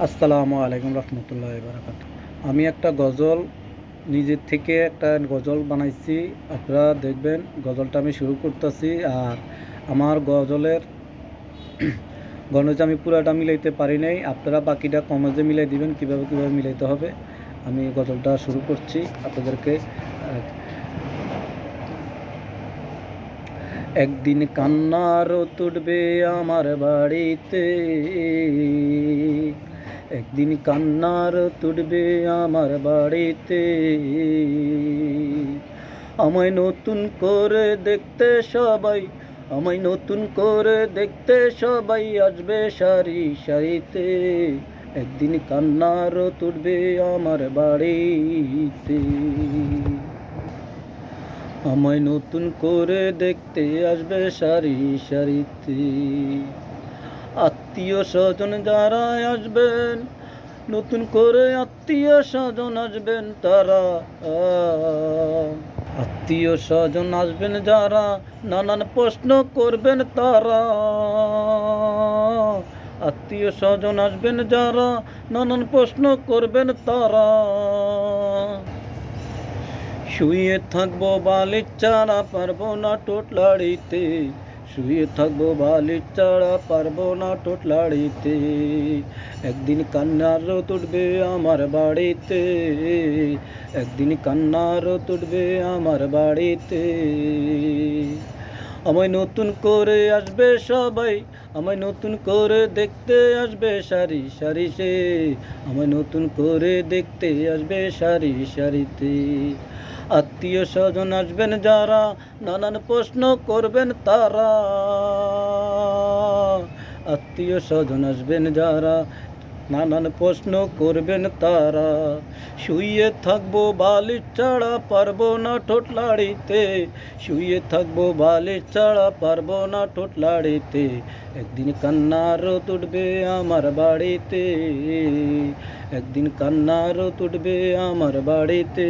আসসালামু আলাইকুম রহমতুল্লাহি বারাকাতুহু। আমি একটা গজল নিজের থেকে একটা গজল বানাইছি। আপনারা দেখবেন গজলটা আমি শুরু করতেছি। আর আমার গজলের গণজ আমি পুরাটা মিলাইতে পারি নাই, আপনারা বাকিটা কমেজে মিলাই দিবেন কিভাবে কিভাবে মিলাইতে হবে। আমি গজলটা শুরু করছি আপনাদেরকে। একদিন কান্নার তুটবে আমার বাড়িতে, একদিন কান্নার তুটবে আমার বাড়িতে। আমায় নতুন করে দেখতে সবাই, আমায় নতুন করে দেখতে সবাই আসবে সারি সারিতে। একদিন কান্নার তুটবে আমার বাড়িতে, আমায় নতুন করে দেখতে আসবে সারি সারিতে। আত্মীয় স্বজন যারা আসবেন, নতুন করে আত্মীয় স্বজন আসবেন তারা, আত্মীয় স্বজন আসবেন যারা, নানান প্রশ্ন করবেন তারা। আত্মীয় স্বজন আসবেন যারা, নানান প্রশ্ন করবেন তারা। শুয়ে থাকবো বালির চারা, পারবো না টোটলাড়িতে। শুয়ে থাকবো বালির চারা, পারবো না টোটলাড়িতে। একদিন কান্নার তুটবে আমার বাড়িতে, একদিন কান্নার তুটবে আমার বাড়িতে। আমায় নতুন করে আসবে সবাই, আমায় নতুন করে দেখতে আসবে সারি সারি সে। আমায় নতুন করে দেখতে আসবে সারি সারিতে। আত্মীয় স্বজন আসবেন যারা, নানান প্রশ্ন করবেন তারা। আত্মীয় স্বজন আসবেন যারা, নানান প্রশ্ন করবেন তারা। শুয়ে থাকবো বালির চাড়া, পারবো না ঠোঁটলাড়িতে। শুয়ে থাকবো বালির চাড়া, পারবো না ঠোঁটলাড়িতে। একদিন কান্নার তুটবে আমার বাড়িতে, একদিন কান্নার তুটবে আমার বাড়িতে।